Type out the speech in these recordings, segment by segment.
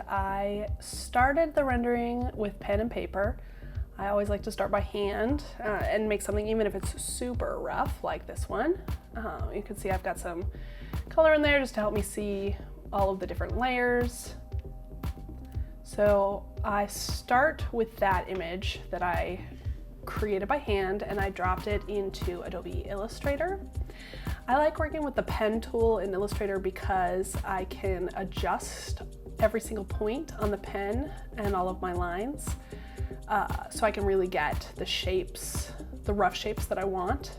I started the rendering with pen and paper. I always like to start by hand and make something even if it's super rough like this one. You can see I've got some color in there just to help me see all of the different layers. So I start with that image that I created by hand and I dropped it into Adobe Illustrator. I like working with the pen tool in Illustrator because I can adjust every single point on the pen and all of my lines. So I can really get the shapes, the rough shapes that I want.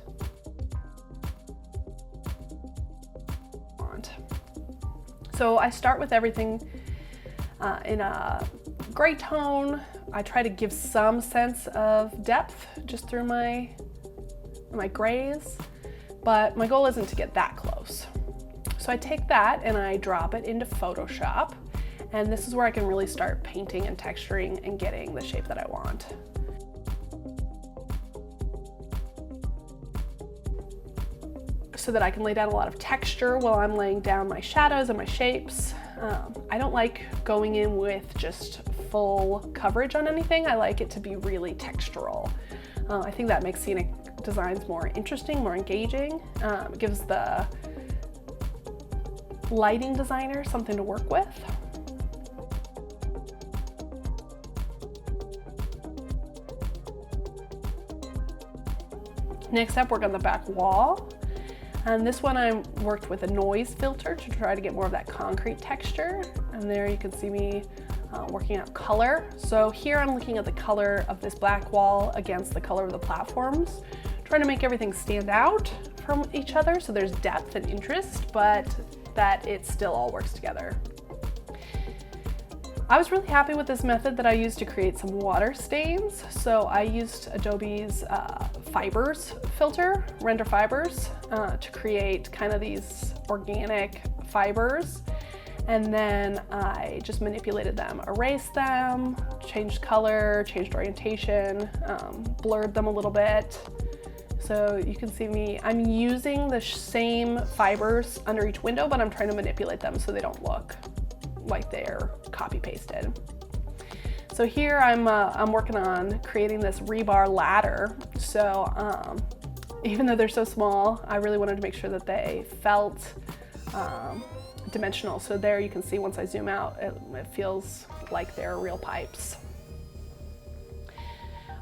So I start with everything in a gray tone. I try to give some sense of depth just through my grays, but my goal isn't to get that close. So I take that and I drop it into Photoshop, and this is where I can really start painting and texturing and getting the shape that I want. So that I can lay down a lot of texture while I'm laying down my shadows and my shapes. I don't like going in with just full coverage on anything. I like it to be really textural. I think that makes scenic designs more interesting, more engaging. It gives the lighting designer something to work with. Next up, work on the back wall. And this one I worked with a noise filter to try to get more of that concrete texture. And there you can see me working out color. So here I'm looking at the color of this black wall against the color of the platforms, trying to make everything stand out from each other so there's depth and interest, but that it still all works together. I was really happy with this method that I used to create some water stains. So I used Adobe's fibers filter, render fibers, to create kind of these organic fibers. And then I just manipulated them, erased them, changed color, changed orientation, blurred them a little bit. So you can see me, I'm using the same fibers under each window, but I'm trying to manipulate them so they don't look like they're copy pasted. So here I'm working on creating this rebar ladder. So even though they're so small, I really wanted to make sure that they felt dimensional. So there you can see once I zoom out, it feels like they're real pipes.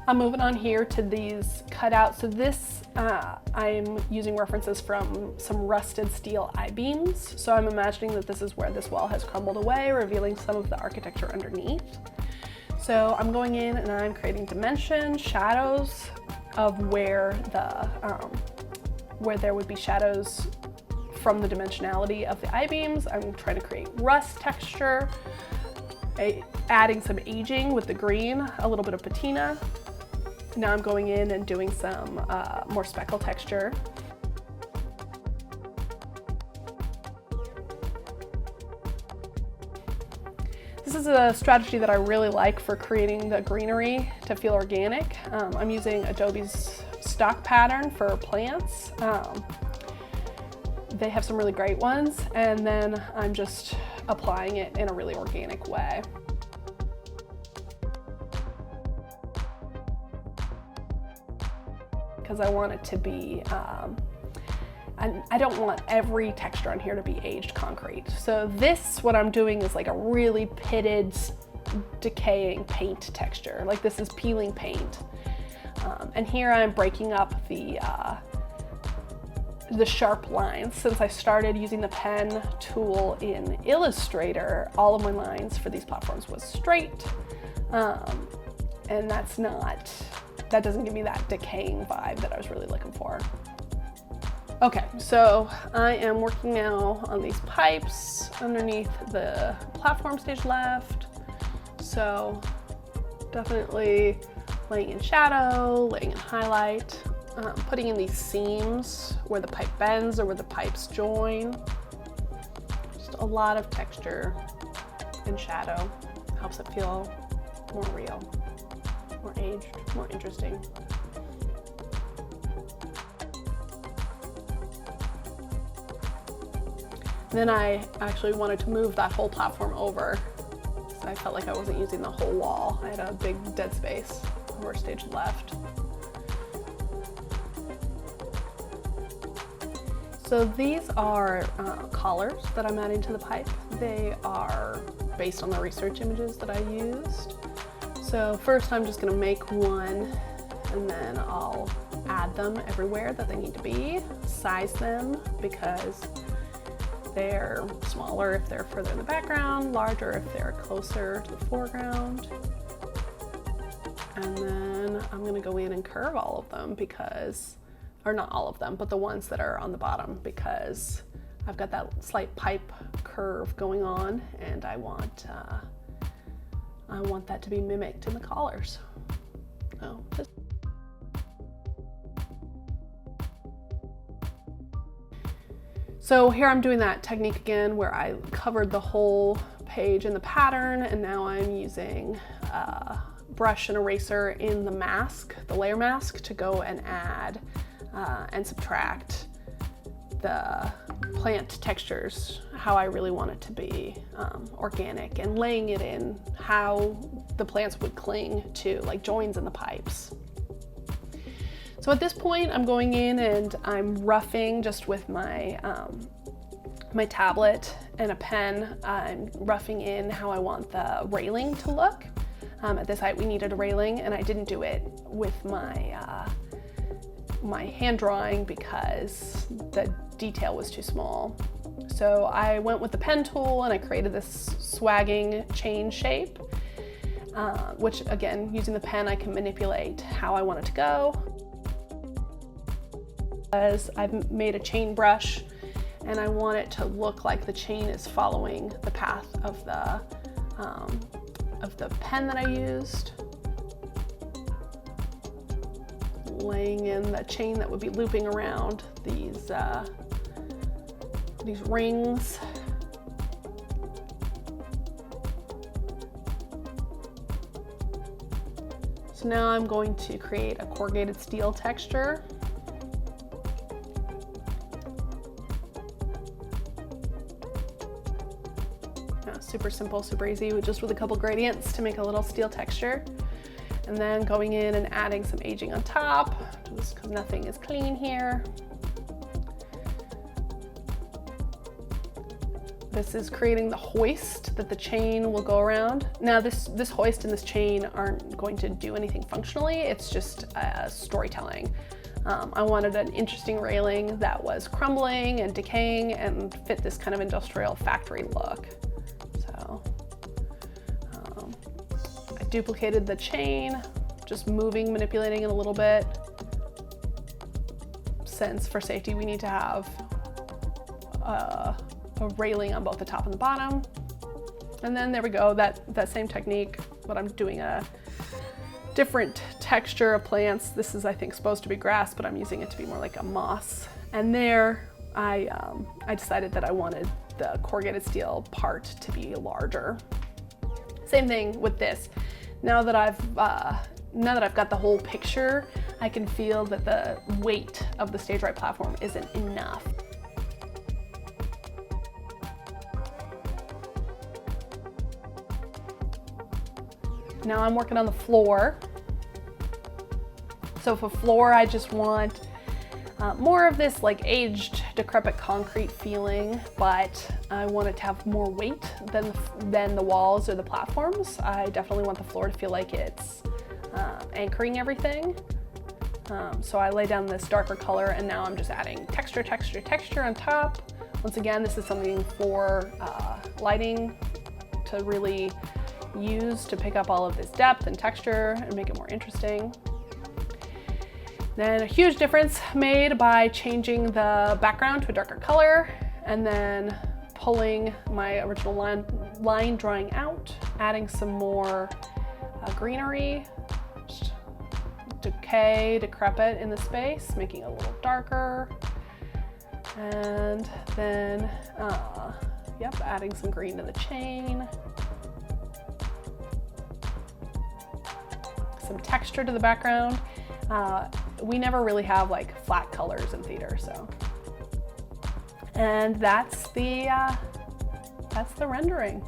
I'm moving on here to these cutouts. So this, I'm using references from some rusted steel I-beams. So I'm imagining that this is where this wall has crumbled away, revealing some of the architecture underneath. So I'm going in and I'm creating dimensions, shadows of where there would be shadows from the dimensionality of the I-beams. I'm trying to create rust texture, adding some aging with the green, a little bit of patina. Now I'm going in and doing some more speckle texture. This is a strategy that I really like for creating the greenery to feel organic. I'm using Adobe's stock pattern for plants. They have some really great ones, and then I'm just applying it in a really organic way. Because I want it to be, I don't want every texture on here to be aged concrete. So this, what I'm doing is like a really pitted, decaying paint texture. Like this is peeling paint. And here I'm breaking up the sharp lines. Since I started using the pen tool in Illustrator, all of my lines for these platforms was straight. And that doesn't give me that decaying vibe that I was really looking for. Okay, so I am working now on these pipes underneath the platform stage left. So definitely laying in shadow, laying in highlight, putting in these seams where the pipe bends or where the pipes join. Just a lot of texture and shadow helps it feel more real, more aged, more interesting. Then I actually wanted to move that whole platform over. So I felt like I wasn't using the whole wall. I had a big dead space over stage left. So these are collars that I'm adding to the pipe. They are based on the research images that I used. So first I'm just gonna make one, and then I'll add them everywhere that they need to be, size them because they're smaller if they're further in the background, larger if they're closer to the foreground. And then I'm gonna go in and curve all of them because, or not all of them, but the ones that are on the bottom, because I've got that slight pipe curve going on, and I want that to be mimicked in the collars. So here I'm doing that technique again where I covered the whole page in the pattern, and now I'm using a brush and eraser in the mask, the layer mask, to go and add and subtract the plant textures, how I really want it to be organic, and laying it in how the plants would cling to, like joins in the pipes. So at this point I'm going in and I'm roughing just with my my tablet and a pen. I'm roughing in how I want the railing to look. At this height we needed a railing, and I didn't do it with my my hand drawing because the detail was too small. So I went with the pen tool and I created this swagging chain shape, which again, using the pen, I can manipulate how I want it to go. As I've made a chain brush, and I want it to look like the chain is following the path of the pen that I used. Laying in the chain that would be looping around these rings. So now I'm going to create a corrugated steel texture. Super simple, super easy, just with a couple gradients to make a little steel texture. And then going in and adding some aging on top, just because nothing is clean here. This is creating the hoist that the chain will go around. Now this hoist and this chain aren't going to do anything functionally, it's just storytelling. I wanted an interesting railing that was crumbling and decaying and fit this kind of industrial factory look. So I duplicated the chain, just moving, manipulating it a little bit. Since for safety we need to have a railing on both the top and the bottom. And then there we go, that same technique, but I'm doing a different texture of plants. This is, I think, supposed to be grass, but I'm using it to be more like a moss. And there, I decided that I wanted the corrugated steel part to be larger. Same thing with this. Now that I've got the whole picture, I can feel that the weight of the stage right platform isn't enough. Now I'm working on the floor. So for floor, I just want more of this like aged, decrepit concrete feeling, but I want it to have more weight than the walls or the platforms. I definitely want the floor to feel like it's anchoring everything. So I lay down this darker color, and now I'm just adding texture, texture, texture on top. Once again, this is something for lighting to really use to pick up all of this depth and texture and make it more interesting. Then a huge difference made by changing the background to a darker color and then pulling my original line drawing out, adding some more greenery, just decrepit in the space, making it a little darker. And then, adding some green to the chain. Some texture to the background. We never really have like flat colors in theater, so And that's the rendering.